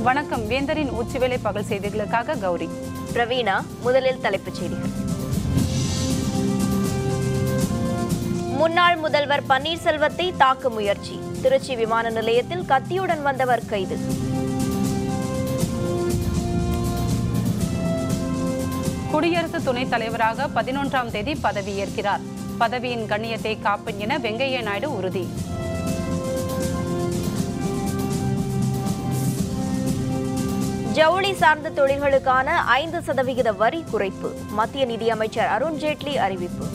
வணக்கம். வேந்தரின் உச்சிவேளை பகல் செய்திகளுக்காக கௌரி. பிரவீணா. முதலில் தலைப்புச் செய்திகள். முன்னாள் முதல்வர் பன்னீர்செல்வத்தை தாக்க முயற்சி. திருச்சி விமான நிலையத்தில் கத்தியுடன் வந்தவர் கைது. குடியரசு துணைத் தலைவராக 11ஆம் தேதி பதவியேற்கிறார். பதவியின் கண்ணியத்தை காப்பேன் என வெங்கையா நாயுடு உறுதி. ஜவுளி சார்ந்த தொழில்களுக்கான 5% வரி குறைப்பு. மத்திய நிதியமைச்சர் அருண்ஜேட்லி அறிவிப்பு.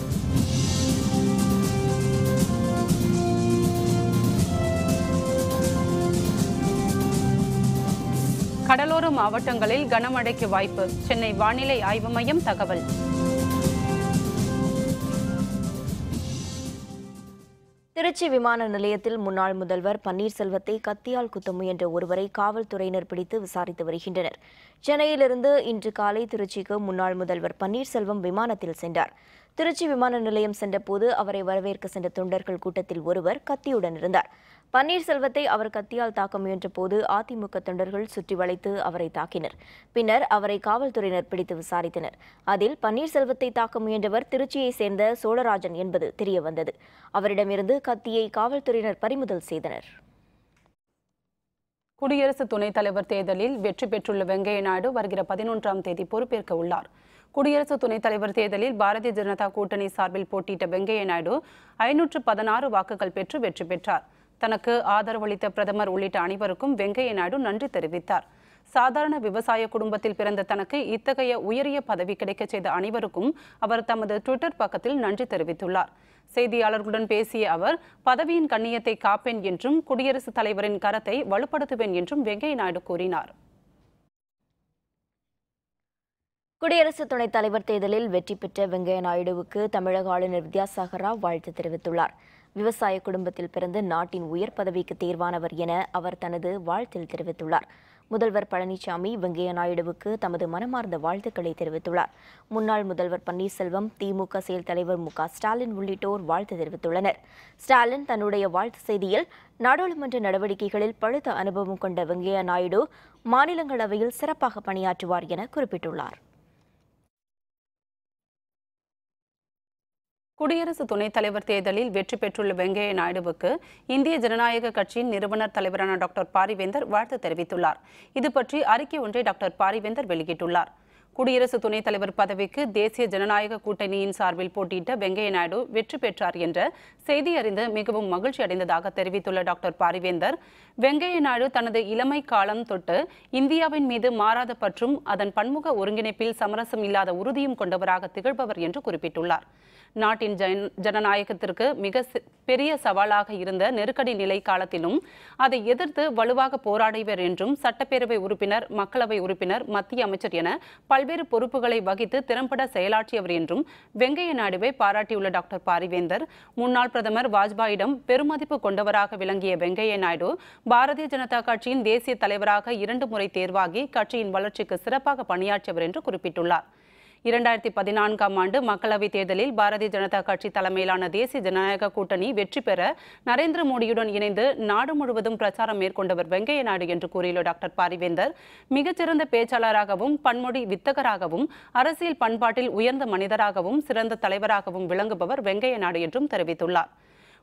கடலோர மாவட்டங்களில் கனமழைக்கு வாய்ப்பு. சென்னை வானிலை ஆய்வு மையம் தகவல். திருச்சி விமான நிலையத்தில் முன்னாள் முதல்வர் பன்னீர்செல்வத்தை கத்தியால் குத்த முயன்ற ஒருவரை காவல்துறையினர் பிடித்து விசாரித்து வருகின்றனர். சென்னையிலிருந்து இன்று காலை திருச்சிக்கு முன்னாள் முதல்வர் பன்னீர்செல்வம் விமானத்தில் சென்றார். திருச்சி விமான நிலையம் சென்றபோது அவரை வரவேற்க சென்ற தொண்டர்கள் கூட்டத்தில் ஒருவர் கத்தியுடன் இருந்தார். பன்னீர்செல்வத்தை அவர் கத்தியால் தாக்க முயன்ற போது அதிமுக தொண்டர்கள் சுற்றி வளைத்து அவரை தாக்கினர். பின்னர் அவரை காவல்துறையினர் பிடித்து விசாரித்தனர். அதில் பன்னீர்செல்வத்தை தாக்க முயன்றவர் திருச்சியைச் சேர்ந்த சோழராஜன் என்பது தெரியவந்தது. அவரிடமிருந்து கத்தியை காவல்துறையினர் பறிமுதல் செய்தனர். குடியரசு துணைத் தலைவர் தேர்தலில் வெற்றி பெற்றுள்ள வெங்கையா நாயுடு வருகிற 11ஆம் தேதி பொறுப்பேற்க உள்ளார். குடியரசு துணைத் தலைவர் தேர்தலில் பாரதிய ஜனதா கூட்டணி சார்பில் போட்டியிட்ட வெங்கையா நாயுடு 516 வாக்குகள் பெற்று வெற்றி பெற்றார். தனக்கு ஆதரவளித்த பிரதமர் உள்ளிட்ட அனைவருக்கும் வெங்கையா நாயுடு நன்றி தெரிவித்தார். சாதாரண விவசாய குடும்பத்தில் பிறந்த தனக்கு இத்தகைய உயரிய பதவி கிடைக்க செய்த அனைவருக்கும் அவர் தமது ட்விட்டர் பக்கத்தில் நன்றி தெரிவித்துள்ளார். செய்தியாளர்களுடன் பேசிய அவர் பதவியின் கண்ணியத்தை காப்பேன் என்றும் குடியரசுத் தலைவரின் கரத்தை வலுப்படுத்துவேன் என்றும் வெங்கையா நாயுடு கூறினார். குடியரசு துணைத் தலைவர் தேர்தலில் வெற்றி பெற்ற வெங்கையா நாயுடுவுக்கு தமிழக ஆளுநர் வித்யாசாகர் ராவ் வாழ்த்து தெரிவித்துள்ளார். விவசாய குடும்பத்தில் பிறந்து நாட்டின் உயர் பதவிக்கு தேர்வானவர் என அவர் தனது வாழ்த்தில் தெரிவித்துள்ளார். முதல்வர் பழனிசாமி வெங்கையா நாயுடுவுக்கு தமது மனமார்ந்த வாழ்த்துக்களை தெரிவித்துள்ளார். முன்னாள் முதல்வர் பன்னீர்செல்வம், திமுக செயல் தலைவர் மு.க.ஸ்டாலின் உள்ளிட்டோர் வாழ்த்து தெரிவித்துள்ளனர். ஸ்டாலின் தன்னுடைய வாழ்த்து செய்தியில் நாடாளுமன்ற நடவடிக்கைகளில் பழுத்த அனுபவம் கொண்ட வெங்கையா நாயுடு மாநிலங்களவையில் சிறப்பாக பணியாற்றுவார் என குறிப்பிட்டுள்ளார். குடியரசு துணைத் தலைவர் தேர்தலில் வெற்றி பெற்றுள்ள வெங்கையா நாயுடுவுக்கு இந்திய ஜனநாயக கட்சியின் நிறுவனர் தலைவரான டாக்டர் பாரிவேந்தர் வாழ்த்து தெரிவித்துள்ளார். இது பற்றி அறிக்கை ஒன்றை டாக்டர் பாரிவேந்தர் வெளியிட்டுள்ளார். குடியரசு துணைத் தலைவர் பதவிக்கு தேசிய ஜனநாயக கூட்டணியின் சார்பில் போட்டியிட்ட வெங்கையா நாயுடு வெற்றி பெற்றார் என்ற செய்தி அறிந்து மிகவும் மகிழ்ச்சி அடைந்ததாக தெரிவித்துள்ள டாக்டர் பாரிவேந்தர், வெங்கையா நாயுடு தனது இளமை காலம் தொட்டு இந்தியாவின் மீது மாறாத பற்றும் அதன் பன்முக ஒருங்கிணைப்பில் சமரசம் இல்லாத உறுதியும் கொண்டவராக திகழ்பவர் என்று குறிப்பிட்டுள்ளார். நாட்டின் ஜனநாயகத்திற்கு மிக பெரிய சவாலாக இருந்த நெருக்கடி நிலை காலத்திலும் அதை எதிர்த்து வலுவாக போராடியவர் என்றும் சட்டப்பேரவை உறுப்பினர், மக்களவை உறுப்பினர், மத்திய அமைச்சர் என பல்வேறு பொறுப்புகளை வகித்து திறம்பட செயலாற்றியவர் என்றும் வெங்கையா நாயுடுவை பாராட்டியுள்ள டாக்டர் பாரிவேந்தர், முன்னாள் பிரதமர் வாஜ்பாயிடம் பெருமதிப்பு கொண்டவராக விளங்கிய வெங்கையா நாயுடு பாரதிய ஜனதா கட்சியின் தேசிய தலைவராக 2 முறை தேர்வாகி கட்சியின் வளர்ச்சிக்கு சிறப்பாக பணியாற்றியவர் என்று குறிப்பிட்டுள்ளார். 2014ஆம் ஆண்டு மக்களவைத் தேர்தலில் பாரதிய ஜனதா கட்சி தலைமையிலான தேசிய ஜனநாயக கூட்டணி வெற்றி பெற நரேந்திர மோடியுடன் இணைந்து நாடு முழுவதும் பிரச்சாரம் மேற்கொண்டவர் வெங்கையா நாயுடு என்று கூறியுள்ள டாக்டர் பாரிவேந்தர், மிகச்சிறந்த பேச்சாளராகவும் பன்மொழி வித்தகராகவும் அரசியல் பண்பாட்டில் உயர்ந்த மனிதராகவும் சிறந்த தலைவராகவும் விளங்குபவர் வெங்கையா நாயுடு என்றும் தெரிவித்துள்ளார்.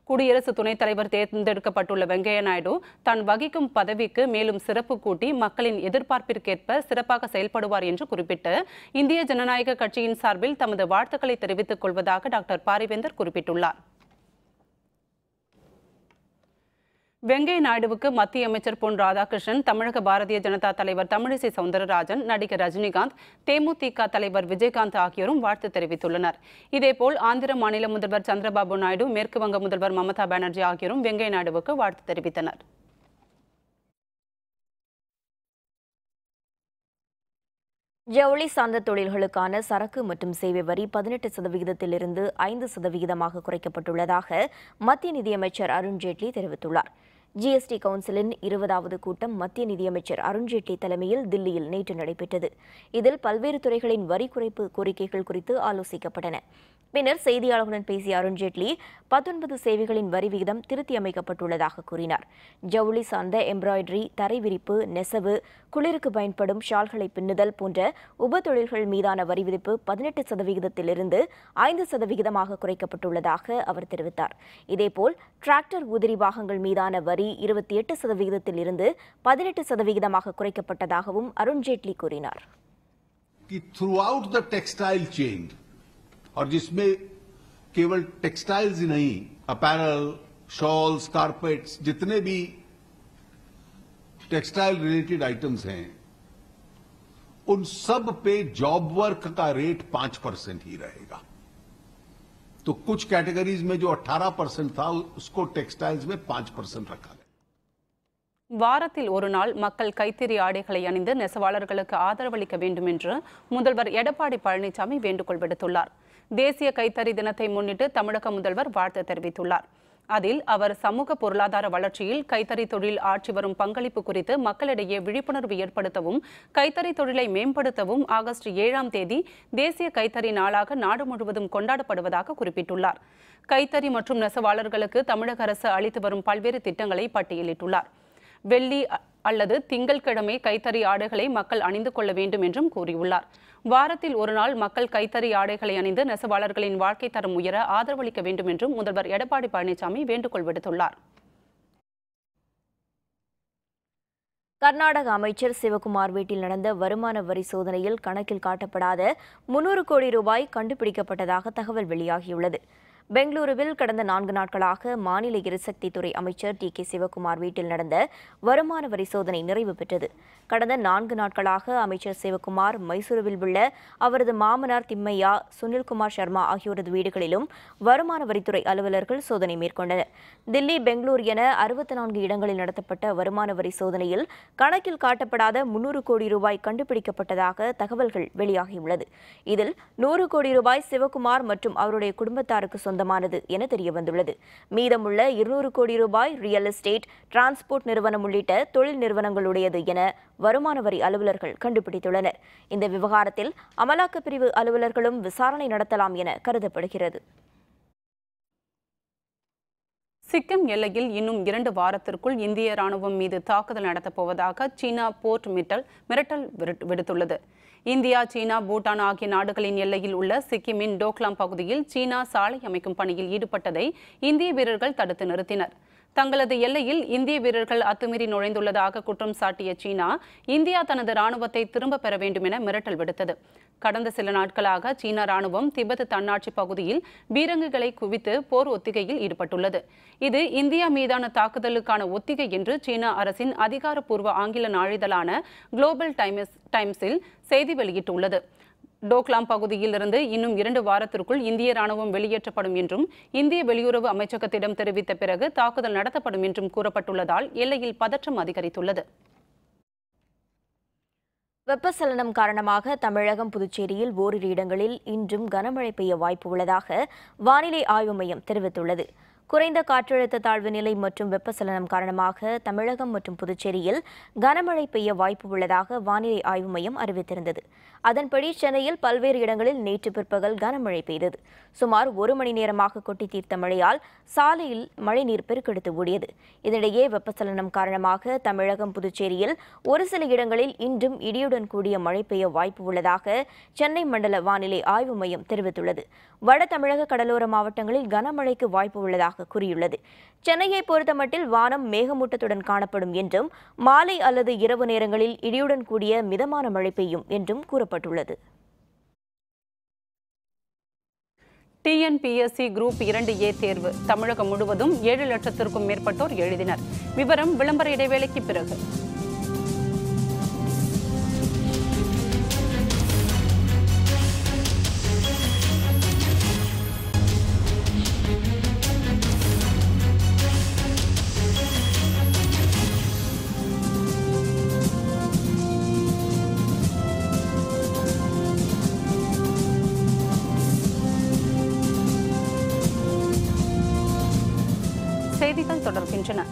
குடியரசு துணைத் தலைவர் தேர்ந்தெடுக்கப்பட்டுள்ள வெங்கையா நாயுடு தான் வகிக்கும் பதவிக்கு மேலும் சிறப்பு கூட்டி மக்களின் எதிர்பார்ப்பிற்கேற்ப சிறப்பாக செயல்படுவார் என்று குறிப்பிட்டு இந்திய ஜனநாயக கட்சியின் சார்பில் தமது வாழ்த்துக்களை தெரிவித்துக் கொள்வதாக டாக்டர் பாரிவேந்தர் குறிப்பிட்டுள்ளார். வெங்கையா நாயுடுவுக்கு மத்திய அமைச்சர் பொன் ராதாகிருஷ்ணன், தமிழக பாரதிய ஜனதா தலைவர் தமிழிசை சவுந்தரராஜன், நடிகர் ரஜினிகாந்த், தேமுதிக தலைவர் விஜயகாந்த் ஆகியோரும் வாழ்த்து தெரிவித்துள்ளனர். இதேபோல் ஆந்திர மாநில முதல்வர் சந்திரபாபு நாயுடு, மேற்கு வங்க முதல்வர் மமதா பானர்ஜி ஆகியோரும் வெங்கையா நாயுடுவுக்கு வாழ்த்து தெரிவித்தனர். ஜவுளி சார்ந்த தொழில்களுக்கான சரக்கு மற்றும் சேவை வரி 18%இலிருந்து 5%ஆக குறைக்கப்பட்டுள்ளதாக மத்திய நிதியமைச்சர் அருண்ஜேட்லி தெரிவித்துள்ளார். ஜிஎஸ்டி கவுன்சிலின் 20வது கூட்டம் மத்திய நிதியமைச்சர் அருண்ஜேட்லி தலைமையில் தில்லியில் நேற்று நடைபெற்றது. இதில் பல்வேறு துறைகளின் வரி குறைப்பு கோரிக்கைகள் குறித்து ஆலோசிக்கப்பட்டன. பின்னர் செய்தியாளர்களுடன் பேசிய அருண்ஜேட்லி 19 சேவைகளின் வரி விகிதம் திருத்தி அமைக்கப்பட்டுள்ளதாக கூறினார். ஜவுளி சார்ந்த எம்ப்ராய்டரி, தரை விரிப்பு, நெசவு, குளிருக்கு பயன்படும் ஷால்களை பின்னுதல் போன்ற உப தொழில்கள் மீதான வரி விதிப்பு 18%இலிருந்து 5% குறைக்கப்பட்டுள்ளதாக அவர் தெரிவித்தார். இதேபோல் டிராக்டர் உதிரி பாகங்கள் மீதான வரி 28%இலிருந்து 18% குறைக்கப்பட்டதாகவும் அருண்ஜேட்லி கூறினார். और जिसमें केवल टेक्सटाइल्स ही नहीं, अपैरल, शॉल्स, कारपेट्स, जितने भी टेक्सटाइल रिलेटेड आइटम्स हैं, उन सब पे जॉब वर्क का रेट 5% ही रहेगा. तो कुछ कैटेगरीज में जो 18% था उसको टेक्सटाइल्स में 5% रखा गया. வாரத்தில் ஒரு நாள் மக்கள் கைத்தறி ஆடைகளை அணிந்து நெசவாளர்களுக்கு ஆதரவளிக்க வேண்டும் என்று முதல்வர் எடப்பாடி பழனிசாமி வேண்டுகோள் விடுத்துள்ளார். தேசிய கைத்தறி தினத்தை முன்னிட்டு தமிழக முதல்வர் வாழ்த்து தெரிவித்துள்ளார். அதில் அவர் சமூக பொருளாதார வளர்ச்சியில் கைத்தறி தொழில் ஆற்றி வரும் பங்களிப்பு குறித்து மக்களிடையே விழிப்புணர்வு ஏற்படுத்தவும் கைத்தறி தொழிலை மேம்படுத்தவும் ஆகஸ்ட் 7ஆம் தேதி தேசிய கைத்தறி நாளாக நாடு முழுவதும் கொண்டாடப்படுவதாக குறிப்பிட்டுள்ளார். கைத்தறி மற்றும் நெசவாளர்களுக்கு தமிழக அரசு அளித்து வரும் பல்வேறு திட்டங்களை பட்டியலிட்டுள்ளார். வெள்ளி அல்லது திங்கட்கிழமை கைத்தறி ஆடைகளை மக்கள் அணிந்து கொள்ள வேண்டும் என்றும் கூறியுள்ளார். வாரத்தில் ஒரு நாள் மக்கள் கைத்தறி ஆடைகளை அணிந்து நெசவாளர்களின் வாழ்க்கை தரம் உயர ஆதரவளிக்க வேண்டும் என்றும் முதல்வர் எடப்பாடி பழனிசாமி வேண்டுகோள் விடுத்துள்ளார். கர்நாடக அமைச்சர் சிவகுமார் வீட்டில் நடந்த வருமான வரி சோதனையில் கணக்கில் காட்டப்படாத 300 கோடி ரூபாய் கண்டுபிடிக்கப்பட்டதாக தகவல் வெளியாகியுள்ளது. பெங்களூருவில் கடந்த 4 நாட்களாக மாநில எரிசக்தித்துறை அமைச்சர் டி. கே. சிவகுமார் வீட்டில் நடந்த வருமான வரி சோதனை நிறைவு பெற்றது. கடந்த 4 நாட்களாக அமைச்சர் சிவகுமார் மைசூருவில் உள்ள அவரது மாமனார் திம்மையா, சுனில்குமார் சர்மா ஆகியோரது வீடுகளிலும் வருமான வரித்துறை அலுவலர்கள் சோதனை மேற்கொண்டனர். தில்லி, பெங்களூர் என 64 இடங்களில் நடத்தப்பட்ட வருமான வரி சோதனையில் கணக்கில் காட்டப்படாத 300 கோடி ரூபாய் கண்டுபிடிக்கப்பட்டதாக தகவல்கள் வெளியாகியுள்ளது. இதில் 100 கோடி ரூபாய் சிவகுமார் மற்றும் அவருடைய குடும்பத்தாருக்கு சொந்தமானது என தெரியவந்துள்ளது. மீதமுள்ள 200 கோடி ரூபாய் ரியல் எஸ்டேட், டிரான்ஸ்போர்ட் நிறுவனம் உள்ளிட்ட தொழில் நிறுவனங்களுடையது என வருமான வரி அலுவலர்கள் கண்டுபிடித்துள்ளனர். இந்த விவகாரத்தில் அமலாக்கப் பிரிவு அலுவலர்களும் விசாரணை நடத்தலாம் என கருதப்படுகிறது. சிக்கிம் எல்லையில் இன்னும் 2 வாரத்திற்குள் இந்திய ராணுவம் மீது தாக்குதல் நடத்தப்போவதாக சீனா போர்ட் மிரட்டல் விடுத்துள்ளது. இந்தியா, சீனா, பூட்டான் ஆகிய நாடுகளின் எல்லையில் உள்ள சிக்கிமின் டோக்லாம் பகுதியில் சீனா சாலை அமைக்கும் பணியில் ஈடுபட்டதை இந்திய வீரர்கள் தடுத்து நிறுத்தினர். தங்களது எல்லையில் இந்திய வீரர்கள் அத்துமீறி நுழைந்துள்ளதாக குற்றம் சாட்டிய சீனா, இந்தியா தனது ராணுவத்தை திரும்ப பெற வேண்டும் என மிரட்டல் விடுத்தது. கடந்த சில நாட்களாக சீனா ராணுவம் திபெத் தன்னாட்சி பகுதியில் பீரங்கிகளை குவித்து போர் ஒத்திகையில் ஈடுபட்டுள்ளது. இது இந்தியா மீதான தாக்குதலுக்கான ஒத்திகை என்று சீனா அரசின் அதிகாரப்பூர்வ ஆங்கில நாளிதழான குளோபல் டைம்ஸில் செய்தி வெளியிட்டுள்ளது. டோக்லாம் பகுதியில் இருந்து இன்னும் 2 வாரத்திற்குள் இந்திய ராணுவம் வெளியேற்றப்படும் என்றும் இந்திய வெளியுறவு அமைச்சகத்திடம் தெரிவித்த பிறகு தாக்குதல் நடத்தப்படும் என்றும் கூறப்பட்டுள்ளதால் எல்லையில் பதற்றம் அதிகரித்துள்ளது. வெப்பச்சலனம் காரணமாக தமிழகம், புதுச்சேரியில் ஓரிரு இடங்களில் இன்றும் கனமழை பெய்ய வாய்ப்பு உள்ளதாக வானிலை ஆய்வு மையம் தெரிவித்துள்ளது. குறைந்த காற்றழுத்த தாழ்வு நிலை மற்றும் வெப்பச்சலனம் காரணமாக தமிழகம் மற்றும் புதுச்சேரியில் கனமழை பெய்ய வாய்ப்பு உள்ளதாக வானிலை ஆய்வு மையம் அறிவித்திருந்தது. அதன்படி சென்னையில் பல்வேறு இடங்களில் நேற்று பிற்பகல் கனமழை பெய்தது. சுமார் 1 மணி நேரமாக கொட்டி தீர்த்த மழையால் சாலையில் மழைநீர் பெருக்கெடுத்து ஓடியது. இதனிடையே வெப்பச்சலனம் காரணமாக தமிழகம், புதுச்சேரியில் ஒரு சில இடங்களில் இன்றும் இடியுடன் கூடிய மழை பெய்ய வாய்ப்பு உள்ளதாக சென்னை மண்டல வானிலை ஆய்வு மையம் தெரிவித்துள்ளது. வட தமிழக கடலோர மாவட்டங்களில் கனமழைக்கு வாய்ப்பு உள்ளதாக கூறியுள்ளது. சென்னையை பொறுத்தமட்டில் வானம் மேகமூட்டத்துடன் காணப்படும் என்றும் மாலை அல்லது இரவு நேரங்களில் இடியுடன் கூடிய மிதமான மழை பெய்யும் என்றும் கூறப்பட்டுள்ளது. டிஎன்பிஎஸ்சி குரூப் 2A தேர்வு தமிழகம் முழுவதும் 7 லட்சத்திற்கும் மேற்பட்டோர் எழுதினர். விவரம் விளம்பர இடைவேளைக்கு பிறகு. செய்திகள் தொடர்கின்றன.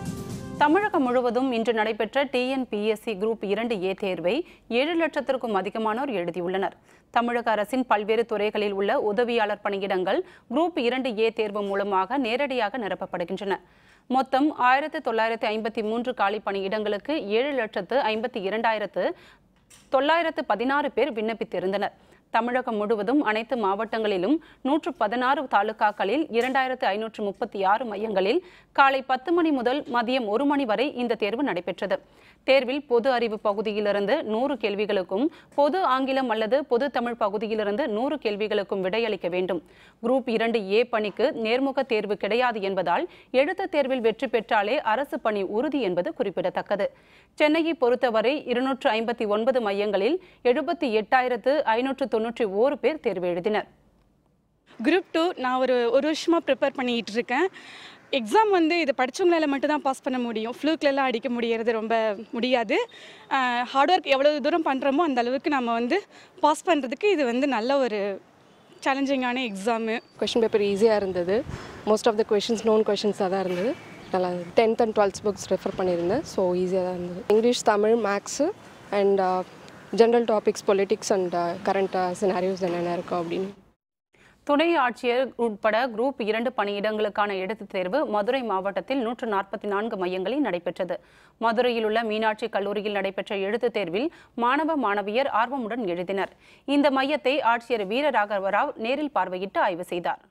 தமிழகம் முழுவதும் இன்று நடைபெற்ற டிஎன்பிஎஸ்சி குரூப் 2A தேர்வை 7 லட்சத்திற்கும் அதிகமானோர் எழுதியுள்ளனர். தமிழக அரசின் பல்வேறு துறைகளில் உள்ள உதவியாளர் பணியிடங்கள் குரூப் 2A தேர்வு மூலமாக நேரடியாக நிரப்பப்படுகின்றன. மொத்தம் 1953 காலி பணியிடங்களுக்கு 7,52,916 பேர் விண்ணப்பித்திருந்தனர். தமிழகம் முழுவதும் அனைத்து மாவட்டங்களிலும் 116 தாலுகாக்களில் 2536 மையங்களில் காலை 10 மணி முதல் மதியம் 1 மணி வரை இந்த தேர்வு நடைபெற்றது. தேர்வில் பொது அறிவு பகுதியிலிருந்து 100 கேள்விகளுக்கும் பொது ஆங்கிலம் அல்லது பொது தமிழ் பகுதியிலிருந்து 100 கேள்விகளுக்கும் விடையளிக்க வேண்டும். குரூப் 2A பணிக்கு நேர்முக தேர்வு கிடையாது என்பதால் எழுத்து தேர்வில் வெற்றி பெற்றாலே அரசு பணி உறுதி என்பது குறிப்பிடத்தக்கது. சென்னையை பொறுத்தவரை 259 மையங்களில் 78,591 பேர் தேர்வு எழுதினர். குரூப் 2 நான் ஒரு வருஷமாக ப்ரிப்பேர் பண்ணிக்கிட்டு இருக்கேன். எக்ஸாம் இதை படித்தவங்களால மட்டும் தான் பாஸ் பண்ண முடியும். ஃப்ளூக்லலாம் அடிக்க ரொம்ப முடியாது. ஹார்ட் ஒர்க் எவ்வளோ தூரம் பண்ணுறோமோ அந்த அளவுக்கு நம்ம பாஸ் பண்ணுறதுக்கு இது நல்ல ஒரு சேலஞ்சிங்கான எக்ஸாமு. கொஷின் பேப்பர் ஈஸியாக இருந்தது. Most of the questions known கொஷின்ஸாக தான் இருந்தது. நல்லா 10th and 12th books refer பண்ணியிருந்தேன். ஸோ ஈஸியாக தான் இருந்தது. English, Tamil, maths and general topics, politics and current scenarios என்னென்ன இருக்கும் அப்படின்னு. துணை ஆட்சியர் உட்பட குரூப் 2 பணியிடங்களுக்கான எழுத்துத் தேர்வு மதுரை மாவட்டத்தில் 144 மையங்களில் நடைபெற்றது. மதுரையில் உள்ள மீனாட்சி கல்லூரியில் நடைபெற்ற எழுத்துத் தேர்வில் மாணவ மாணவியர் ஆர்வமுடன் எழுதினர். இந்த மையத்தை ஆட்சியர் வீரராகவராவ் நேரில் பார்வையிட்டு ஆய்வு செய்தார்.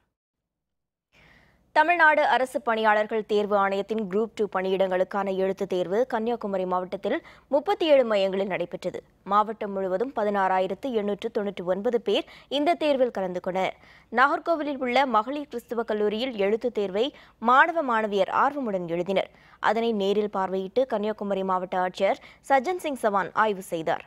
தமிழ்நாடு அரசு பணியாளர்கள் தேர்வு ஆணையத்தின் குரூப் 2 பணியிடங்களுக்கான எழுத்துத் தேர்வு கன்னியாகுமரி மாவட்டத்தில் 37 மையங்களில் நடைபெற்றது. மாவட்டம் முழுவதும் 16,899 பேர் இந்த தேர்வில் கலந்து கொண்டனர். நாகர்கோவிலில் உள்ள மகளிர் கிறிஸ்துவ கல்லூரியில் எழுத்துத் தேர்வை மாணவ மாணவியர் ஆர்வமுடன் எழுதினர். அதனை நேரில் பார்வையிட்டு கன்னியாகுமரி மாவட்ட ஆட்சியர் சஜ்ஜன் சிங் சவான் ஆய்வு செய்தார்.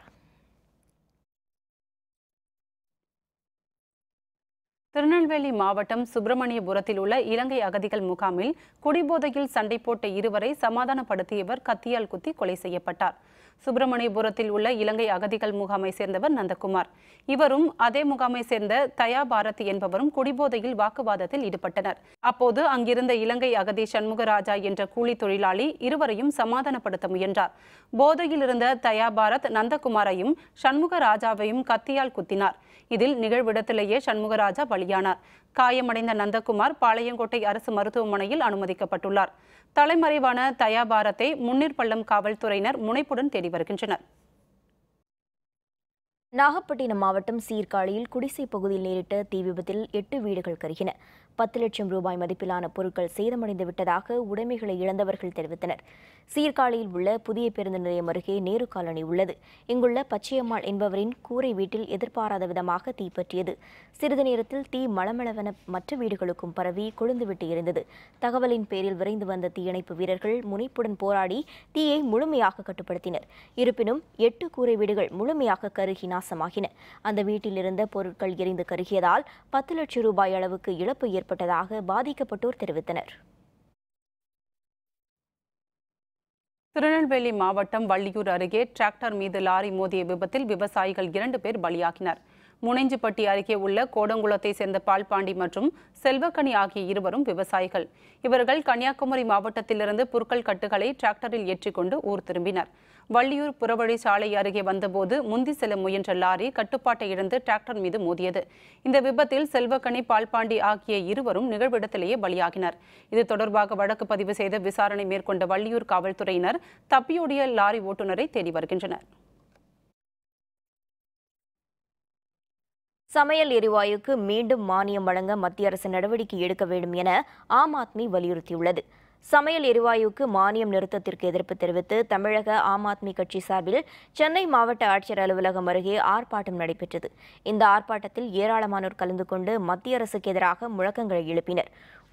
திருநெல்வேலி மாவட்டம் சுப்பிரமணியபுரத்தில் உள்ள இலங்கை அகதிகள் முகாமில் குடிபோதையில் சண்டை போட்ட இருவரை சமாதானப்படுத்தியவர் கத்தியால் குத்தி கொலை செய்யப்பட்டார். சுப்பிரமணியபுரத்தில் உள்ள இலங்கை அகதிகள் முகாமை சேர்ந்தவர் நந்தகுமார். இவரும் அதே முகாமை சேர்ந்த தயா பாரத் என்பவரும் குடிபோதையில் வாக்குவாதத்தில் ஈடுபட்டனர். அப்போது அங்கிருந்த இலங்கை அகதி சண்முகராஜா என்ற கூலி தொழிலாளி இருவரையும் சமாதானப்படுத்த முயன்றார். போதையில் இருந்த தயா பாரத் நந்தகுமாரையும் சண்முகராஜாவையும் கத்தியால் குத்தினார். இதில் நிகழ்விடத்திலேயே சண்முகராஜா பலியானார். காயமடைந்த நந்தகுமார் பாளையங்கோட்டை அரசு மருத்துவமனையில் அனுமதிக்கப்பட்டுள்ளார். தலைமறைவான தயா பாரத்தை முன்னீர்பள்ளம் காவல்துறையினர் முனைப்புடன் தேடி வருகின்றனர். நாகப்பட்டினம் மாவட்டம் சீர்காழியில் குடிசை பகுதியில் நேரிட்ட தீ விபத்தில் 8 வீடுகள் கருகின. 10 லட்சம் ரூபாய் மதிப்பிலான பொருட்கள் சேதமடைந்து விட்டதாக உடைமைகளை இழந்தவர்கள் தெரிவித்தனர். சீர்காழியில் உள்ள புதிய பேருந்து நிலையம் அருகே நேரு காலனி உள்ளது. இங்குள்ள பச்சையம்மாள் என்பவரின் கூரை வீட்டில் எதிர்பாராத விதமாக தீப்பற்றியது. சிறிது நேரத்தில் தீ மளமளவென மற்ற வீடுகளுக்கும் பரவி கொழுந்துவிட்டு எரிந்தது. தகவலின் பேரில் விரைந்து வந்த தீயணைப்பு வீரர்கள் முனைப்புடன் போராடி தீயை முழுமையாக கட்டுப்படுத்தினர். இருப்பினும் 8 கூரை வீடுகள் முழுமையாக கருகி நாசமாகின. அந்த வீட்டில் இருந்த பொருட்கள் எரிந்து கருகியதால் 10 லட்சம் ரூபாய் அளவுக்கு இழப்பு ஏற்பட்டதாக பாதிக்கப்பட்டோர் தெரிவித்தனர். திருநெல்வேலி மாவட்டம் வள்ளியூர் அருகே டிராக்டர் மீது லாரி மோதிய விபத்தில் விவசாயிகள் 2 பேர் பலியாகினர். முனைஞ்சிப்பட்டி அருகே உள்ள கோடங்குளத்தை சேர்ந்த பால்பாண்டி மற்றும் செல்வக்கனி ஆகிய இருவரும் விவசாயிகள். இவர்கள் கன்னியாகுமரி மாவட்டத்திலிருந்து புற்கள் கட்டுகளை டிராக்டரில் ஏற்றிக்கொண்டு ஊர் திரும்பினர். வள்ளியூர் புறவழி சாலை அருகே வந்தபோது முந்தி செல்ல முயன்ற லாரி கட்டுப்பாட்டை இழந்து டிராக்டர் மீது மோதியது. இந்த விபத்தில் செல்வக்கனி, பால்பாண்டி ஆகிய இருவரும் நிகழ்விடத்திலேயே பலியாகினர். இது தொடர்பாக வழக்கு பதிவு செய்து விசாரணை மேற்கொண்ட வள்ளியூர் காவல்துறையினர் தப்பியோடிய லாரி ஓட்டுநரை தேடி வருகின்றனர். சமையல் எரிவாயுக்கு மீண்டும் மானியம் வழங்க மத்திய அரசு நடவடிக்கை எடுக்க வேண்டும் என ஆம் ஆத்மி வலியுறுத்தியுள்ளது. சமையல் எரிவாயுக்கு மானியம் நிறுத்தத்திற்கு எதிர்ப்பு தெரிவித்து தமிழக ஆம் ஆத்மி கட்சி சார்பில் சென்னை மாவட்ட ஆட்சியர் அலுவலகம் அருகே ஆர்ப்பாட்டம் நடைபெற்றது. இந்த ஆர்ப்பாட்டத்தில் ஏராளமானோர் கலந்து கொண்டு மத்திய அரசுக்கு எதிராக முழக்கங்களை எழுப்பினர்.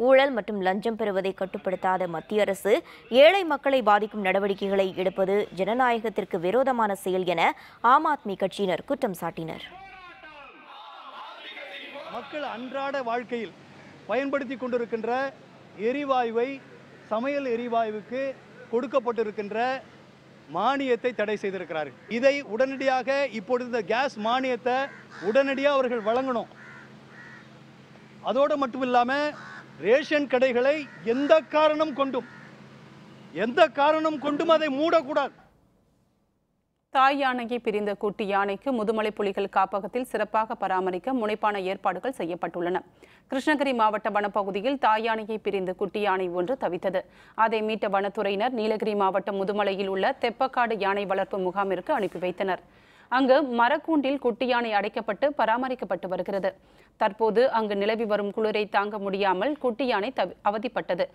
ஊழல் மற்றும் லஞ்சம் பெறுவதை கட்டுப்படுத்தாத மத்திய அரசு ஏழை மக்களை பாதிக்கும் நடவடிக்கைகளை எடுப்பது ஜனநாயகத்திற்கு விரோதமான செயல் என ஆம் ஆத்மி கட்சியினர் குற்றம் சாட்டினர். மக்கள் அன்றாட வாழ்க்கையில் பயன்படுத்தி கொண்டிருக்கின்ற எரிவாயுவை, சமையல் எரிவாயுவுக்கு கொடுக்கப்பட்டிருக்கின்ற மானியத்தை தடை செய்திருக்கிறார்கள். இதை உடனடியாக இப்பொழுது இந்த கேஸ் மானியத்தை உடனடியாக அவர்கள் வழங்கணும். அதோடு மட்டும் இல்லாமல் ரேஷன் கடைகளை எந்த காரணம் கொண்டும் எந்த காரணம் கொண்டும் அதை மூடக்கூடாது. தாய் யானையை பிரிந்த குட்டி யானைக்கு முதுமலை புலிகள் காப்பகத்தில் சிறப்பாக பராமரிக்க முனைப்பான ஏற்பாடுகள் செய்யப்பட்டுள்ளன. கிருஷ்ணகிரி மாவட்ட வனப்பகுதியில் தாய் யானையை பிரிந்து குட்டி யானை ஒன்று தவித்தது. அதை மீட்ட வனத்துறையினர் நீலகிரி மாவட்டம் முதுமலையில் உள்ள தெப்பக்காடு யானை வளர்ப்பு முகாமிற்கு அனுப்பி வைத்தனர். அங்கு மரக்கூண்டில் குட்டி யானை அடைக்கப்பட்டு பராமரிக்கப்பட்டு வருகிறது. தற்போது அங்கு நிலவி வரும் குளிரை தாங்க முடியாமல் குட்டி யானை அவதிப்பட்டது.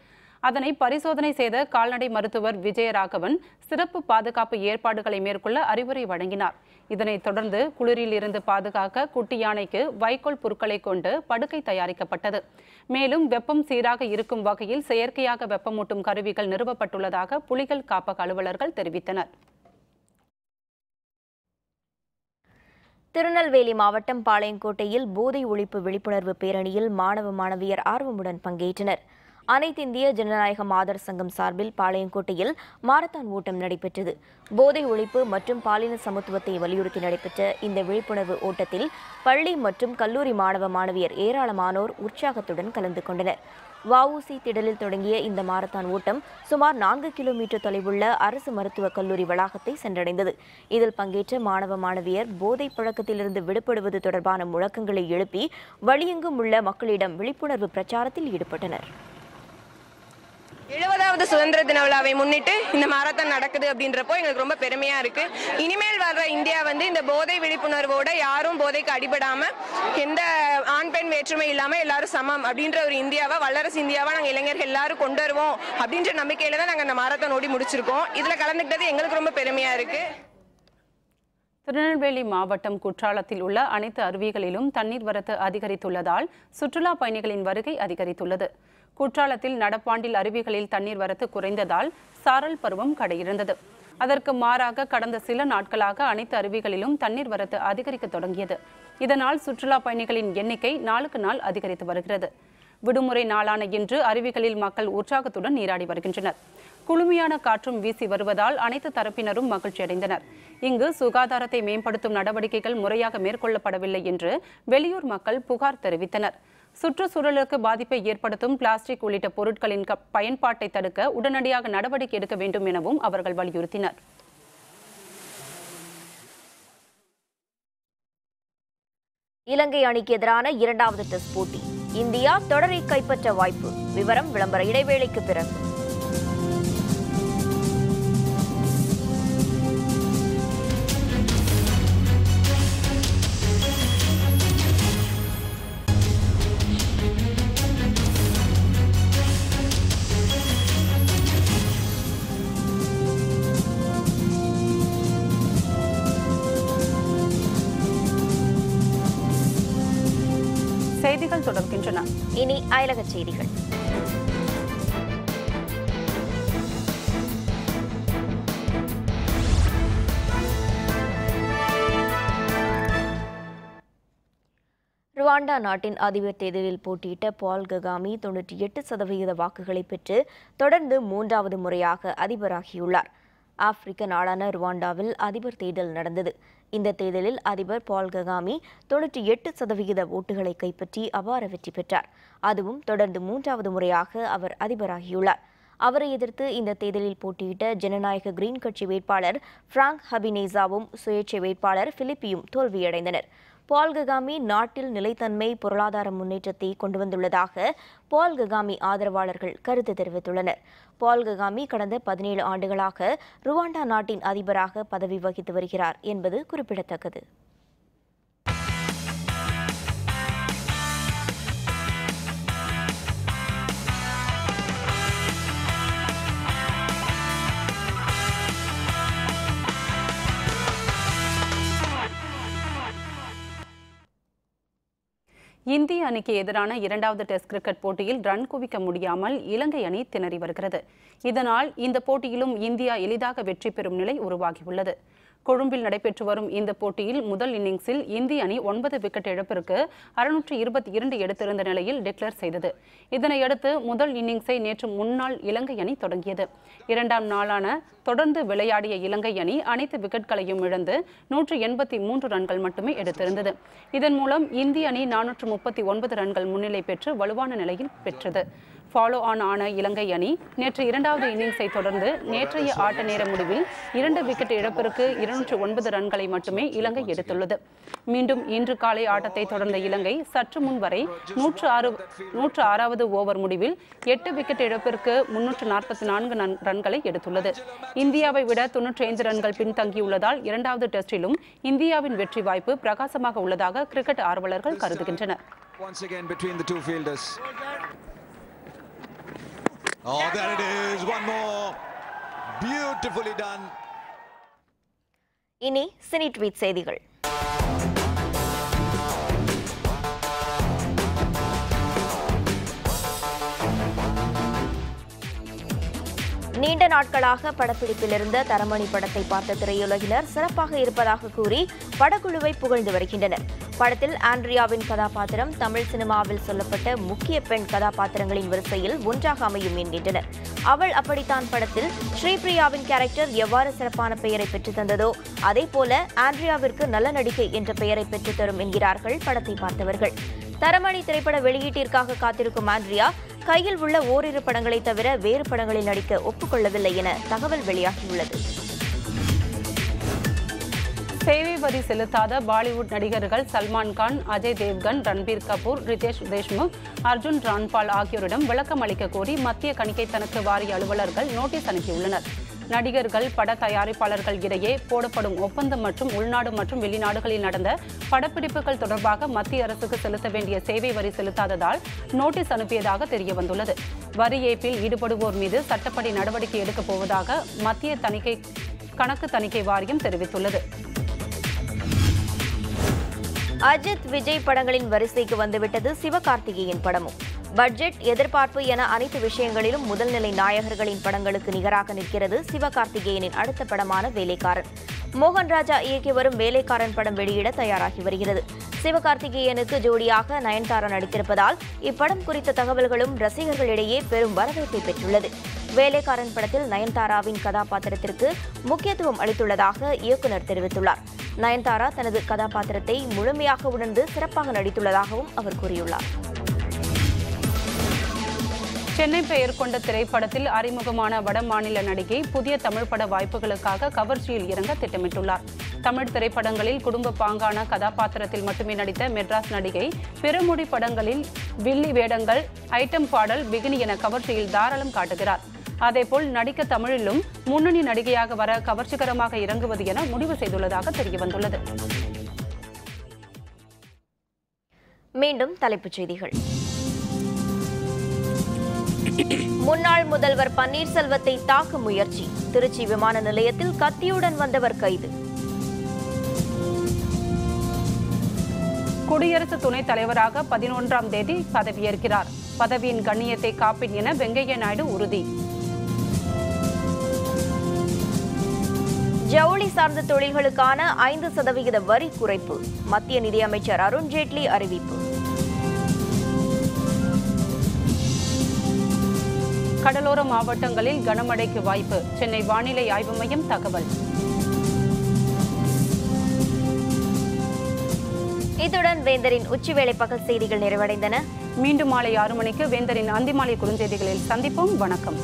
அதனை பரிசோதனை செய்த கால்நடை மருத்துவர் விஜயராகவன் சிறப்பு பாதுகாப்பு ஏற்பாடுகளை மேற்கொள்ள அறிவுரை வழங்கினார். இதனைத் தொடர்ந்து குளிரில் இருந்து பாதுகாக்க குட்டி யானைக்கு வைக்கோல் புற்களை கொண்டு படுக்கை தயாரிக்கப்பட்டது. மேலும் வெப்பம் சீராக இருக்கும் வகையில் செயற்கையாக வெப்பமூட்டும் கருவிகள் நிறுவப்பட்டுள்ளதாக புலிகள் காப்பக அலுவலர்கள் தெரிவித்தனர். திருநெல்வேலி மாவட்டம் பாளையங்கோட்டையில் போதை ஒழிப்பு விழிப்புணர்வு பேரணியில் மாணவ மாணவியர் ஆர்வமுடன் பங்கேற்றனர். அனைத்திந்திய ஜனநாயக மாதர் சங்கம் சார்பில் பாளையங்கோட்டையில் மாரத்தான் ஓட்டம் நடைபெற்றது. போதை ஒழிப்பு மற்றும் பாலின சமத்துவத்தை வலியுறுத்தி நடைபெற்ற இந்த விழிப்புணர்வு ஓட்டத்தில் பள்ளி மற்றும் கல்லூரி மாணவ மாணவியர் ஏராளமானோர் உற்சாகத்துடன் கலந்து கொண்டனர். வஉசி திடலில் தொடங்கிய இந்த மாரத்தான் ஓட்டம் சுமார் 4 கிலோமீட்டர் தொலைவுள்ள அரசு மருத்துவக் கல்லூரி வளாகத்தை சென்றடைந்தது. இதில் பங்கேற்ற மாணவ மாணவியர் போதை பழக்கத்திலிருந்து விடுபடுவது தொடர்பான முழக்கங்களை எழுப்பி வழியெங்கும் உள்ள மக்களிடம் விழிப்புணர்வு பிரச்சாரத்தில் ஈடுபட்டனர். 70வது சுதந்திர தின விழாவை முன்னிட்டு இந்த மாரத்தான் நடக்குது அப்படின்றப்போ எங்களுக்கு ரொம்ப பெருமையா இருக்கு. இனிமேல் வர்ற இந்தியா இந்த போதை விழிப்புணர்வோட யாரும் போதைக்கு அடிபடாம எந்த ஆண் பெண் வேற்றுமை இல்லாம எல்லாரும் சமம் அப்படின்ற ஒரு இந்தியாவை, வல்லரசு இந்தியாவா நாங்கள் இளைஞர்கள் எல்லாரும் கொண்டு வருவோம் அப்படின்ற நம்பிக்கையில தான் நாங்கள் இந்த மாரத்தான் ஓடி முடிச்சிருக்கோம். இதுல கலந்துக்கிட்டது எங்களுக்கு ரொம்ப பெருமையா இருக்கு. திருநெல்வேலி மாவட்டம் குற்றாலத்தில் உள்ள அனைத்து அருவிகளிலும் தண்ணீர் வரத்து அதிகரித்துள்ளதால் சுற்றுலா பயணிகளின் வருகை அதிகரித்துள்ளது. குற்றாலத்தில் நடப்பாண்டில் அருவிகளில் தண்ணீர் வரத்து குறைந்ததால் சாரல் பருவம் கடையிருந்தது. அதற்கு மாறாக கடந்த சில நாட்களாக அனைத்து அருவிகளிலும் தண்ணீர் வரத்து அதிகரிக்க தொடங்கியது. இதனால் சுற்றுலா பயணிகளின் எண்ணிக்கை நாளுக்கு நாள் அதிகரித்து வருகிறது. விடுமுறை நாளான இன்று அருவிகளில் மக்கள் உற்சாகத்துடன் நீராடி வருகின்றனர். குளுமையான காற்றும் வீசி வருவதால் அனைத்து தரப்பினரும் மகிழ்ச்சி அடைந்தனர். இங்கு சுகாதாரத்தை மேம்படுத்தும் நடவடிக்கைகள் முறையாக மேற்கொள்ளப்படவில்லை என்று வெளியூர் மக்கள் புகார் தெரிவித்தனர். சுற்றுச்சூழலுக்கு பாதிப்பை ஏற்படுத்தும் பிளாஸ்டிக் உள்ளிட்ட பொருட்களின் பயன்பாட்டை தடுக்க உடனடியாக நடவடிக்கை எடுக்க வேண்டும் எனவும் அவர்கள் வலியுறுத்தினர். இலங்கை அணிக்கு எதிரான 2வது டெஸ்ட் போட்டி. இந்தியா தொடரை கைப்பற்ற வாய்ப்பு. விவரம் விளம்பர இடைவேளைக்கு பிறகு. செய்திகள் தொடர்கின்றன. இனி அயலக செய்திகள். ருவாண்டா நாட்டின் அதிபர் தேர்தலில் போட்டியிட்ட பால் ககாமி 98% வாக்குகளை பெற்று தொடர்ந்து 3வது முறையாக அதிபராகியுள்ளார். ஆப்பிரிக்க நாடான ருவாண்டாவில் அதிபர் தேர்தல் நடந்தது. இந்த தேர்தலில் அதிபர் பால் ககாமி 98% ஓட்டுகளை கைப்பற்றி அபார வெற்றி பெற்றார். அதுவும் தொடர்ந்து 3வது முறையாக அவர் அதிபராகியுள்ளார். அவரை எதிர்த்து இந்த தேர்தலில் போட்டியிட்ட ஜனநாயக கிரீன் கட்சி வேட்பாளர் பிராங்க் ஹபினேசாவும் சுயேட்சை வேட்பாளர் பிலிப்பியும் தோல்வியடைந்தனர். பால் ககாமி நாட்டில் நிலைத்தன்மை, பொருளாதார முன்னேற்றத்தை கொண்டு வந்துள்ளதாக பால் ககாமி ஆதரவாளர்கள் கருத்து தெரிவித்துள்ளனர். பால் ககாமி கடந்த 17 ஆண்டுகளாக ருவாண்டா நாட்டின் அதிபராக பதவி வகித்து வருகிறார் என்பது குறிப்பிடத்தக்கது. இந்திய அணிக்கு எதிரான 2வது டெஸ்ட் கிரிக்கெட் போட்டியில் ரன் குவிக்க முடியாமல் இலங்கை அணி திணறி வருகிறது. இதனால் இந்த போட்டியிலும் இந்தியா எளிதாக வெற்றி பெறும் நிலை உருவாகியுள்ளது. கொழும்பில் நடைபெற்று வரும் இந்த போட்டியில் முதல் இன்னிங்ஸில் இந்திய அணி 9 விக்கெட் இழப்பிற்கு 622 எடுத்திருந்த நிலையில் டிக்ளேர் செய்தது. இதனையடுத்து முதல் இன்னிங்ஸை நேற்று முன்னாள் இலங்கை அணி தொடங்கியது. 2ஆம் நாளான தொடர்ந்து விளையாடிய இலங்கை அணி அனைத்து விக்கெட்களையும் இழந்து 183 ரன்கள் மட்டுமே எடுத்திருந்தது. இதன் மூலம் இந்திய அணி 439 ரன்கள் முன்னிலை பெற்று வலுவான நிலையில் பெற்றது. ஃபாலோ ஆன இலங்கை அணி நேற்று இரண்டாவது இன்னிங்ஸை தொடர்ந்து நேற்றைய ஆட்ட நேர முடிவில் 2 விக்கெட் இழப்பிற்கு 209 ரன்களை மட்டுமே இலங்கை எடுத்துள்ளது. மீண்டும் இன்று காலை ஆட்டத்தை தொடர்ந்த இலங்கை சற்று முன் வரை 106வது ஓவர் முடிவில் 8 விக்கெட் இழப்பிற்கு 344 ரன்களை எடுத்துள்ளது. இந்தியாவை விட 95 ரன்கள் பின்தங்கியுள்ளதால் இரண்டாவது டெஸ்டிலும் இந்தியாவின் வெற்றி வாய்ப்பு பிரகாசமாக உள்ளதாக கிரிக்கெட் ஆர்வலர்கள் கருதுகின்றனர். Once again between the two fielders. Oh, there it is. One more. Beautifully done. இனி சினி ட்வீட் செய்திகள். நீண்ட நாட்களாக படப்பிடிப்பில் இருந்த தரமணி படத்தை பார்த்த திரையுலகினர் சிறப்பாக இருப்பதாக கூறி படக்குழுவை புகழ்ந்து வருகின்றனர். படத்தில் ஆண்ட்ரியாவின் கதாபாத்திரம் தமிழ் சினிமாவில் சொல்லப்பட்ட முக்கிய பெண் கதாபாத்திரங்களின் வரிசையில் ஒன்றாக அமையும் என்கின்றனர். அவள் அப்படித்தான் படத்தில் ஸ்ரீபிரியாவின் கேரக்டர் எவ்வாறு சிறப்பான பெயரை பெற்றுத் தந்ததோ அதேபோல ஆண்ட்ரியாவிற்கு நல்ல நடிகை என்ற பெயரை பெற்றுத்தரும் என்கிறார்கள் படத்தை பார்த்தவர்கள். தரமணி திரைப்பட வெளியீட்டிற்காக காத்திருக்கும் ஆண்ட்ரியா கையில் உள்ள ஓரிரு படங்களை தவிர வேறு படங்களில் நடிக்க ஒப்புக்கொள்ளவில்லை என தகவல் வெளியாகியுள்ளது. சேவை வரி செலுத்தாத பாலிவுட் நடிகர்கள் சல்மான் கான், அஜய் தேவ்கன், ரன்பீர் கபூர், ரிதேஷ் தேஷ்முக், அர்ஜுன் ரான்பால் ஆகியோரிடம் விளக்கம் அளிக்க கோரி மத்திய கணக்கை தணிக்கை வாரிய அலுவலர்கள் நோட்டீஸ் அனுப்பியுள்ளனர். நடிகர்கள், பட தயாரிப்பாளர்கள் இடையே போடப்படும் ஒப்பந்தம் மற்றும் உள்நாடு மற்றும் வெளிநாடுகளில் நடந்த படப்பிடிப்புகள் தொடர்பாக மத்திய அரசுக்கு செலுத்த வேண்டிய சேவை வரி செலுத்தாததால் நோட்டீஸ் அனுப்பியதாக தெரியவந்துள்ளது. வரி ஏய்ப்பில் ஈடுபடுவோர் மீது சட்டப்படி நடவடிக்கை எடுக்கப் போவதாக மத்திய கணக்கு தணிக்கை வாரியம் தெரிவித்துள்ளது. அஜித், விஜய் படங்களின் வரிசைக்கு வந்துவிட்டது சிவகார்த்திகேயன் படமும். பட்ஜெட், எதிர்பார்ப்பு என அனைத்து விஷயங்களிலும் முதல்நிலை நாயகர்களின் படங்களுக்கு நிகராக நிற்கிறது சிவகார்த்திகேயனின் அடுத்த படமான வேலைக்காரன். மோகன் ராஜா இயக்கி வரும் வேலைக்காரன் படம் வெளியிட தயாராகி வருகிறது. சிவகார்த்திகேயனுக்கு ஜோடியாக நயன்தாரா நடித்திருப்பதால் இப்படம் குறித்த தகவல்களும் ரசிகர்களிடையே பெரும் வரவேற்பை பெற்றுள்ளது. வேலைக்காரன் படத்தில் நயன்தாராவின் கதாபாத்திரத்திற்கு முக்கியத்துவம் அளித்துள்ளதாக இயக்குநர் தெரிவித்துள்ளார். நயன்தாரா தனது கதாபாத்திரத்தை முழுமையாக உணர்ந்து சிறப்பாக நடித்துள்ளதாகவும் அவர் கூறியுள்ளார். சென்னை பெயர் கொண்ட திரைப்படத்தில் அறிமுகமான வட மாநில நடிகை புதிய தமிழ் பட வாய்ப்புகளுக்காக கவர்ச்சியில் இறங்க திட்டமிட்டுள்ளார். தமிழ் திரைப்படங்களில் குடும்ப பாங்கான கதாபாத்திரத்தில் மட்டுமே நடித்த மெட்ராஸ் நடிகை பிறமொழி படங்களில் வில்லி வேடங்கள், ஐட்டம் பாடல், பிகினி என கவர்ச்சியில் தாராளம் காட்டுகிறார். அதேபோல் நடிக்க தமிழிலும் முன்னணி நடிகையாக வர கவர்ச்சிகரமாக இறங்குவது என முடிவு செய்துள்ளதாக தெரியவந்துள்ளது. மீண்டும் தலைப்புச் செய்திகள். முன்னாள் முதல்வர் பன்னீர்செல்வத்தை தாக்க முயற்சி. திருச்சி விமான நிலையத்தில் கத்தியுடன் வந்தவர் கைது. குடியரசு துணைத் தலைவராக 11ஆம் தேதி பதவியேற்கிறார். பதவியின் கண்ணியத்தை காப்பேன் என வெங்கையா நாயுடு உறுதி. ஜவுளி சார்ந்த தொழில்களுக்கான 5% வரி குறைப்பு. மத்திய நிதியமைச்சர் அருண்ஜேட்லி அறிவிப்பு. கடலோர மாவட்டங்களில் கனமழைக்கு வாய்ப்பு. சென்னை வானிலை ஆய்வு மையம் தகவல். இத்துடன் வேந்தரின் உச்சிவேளை பகல் செய்திகள் நிறைவடைந்தன. மீண்டும் மாலை 6 மணிக்கு வேந்தரின் அந்திமாலை குறுஞ்செய்திகளில் சந்திப்போம். வணக்கம்.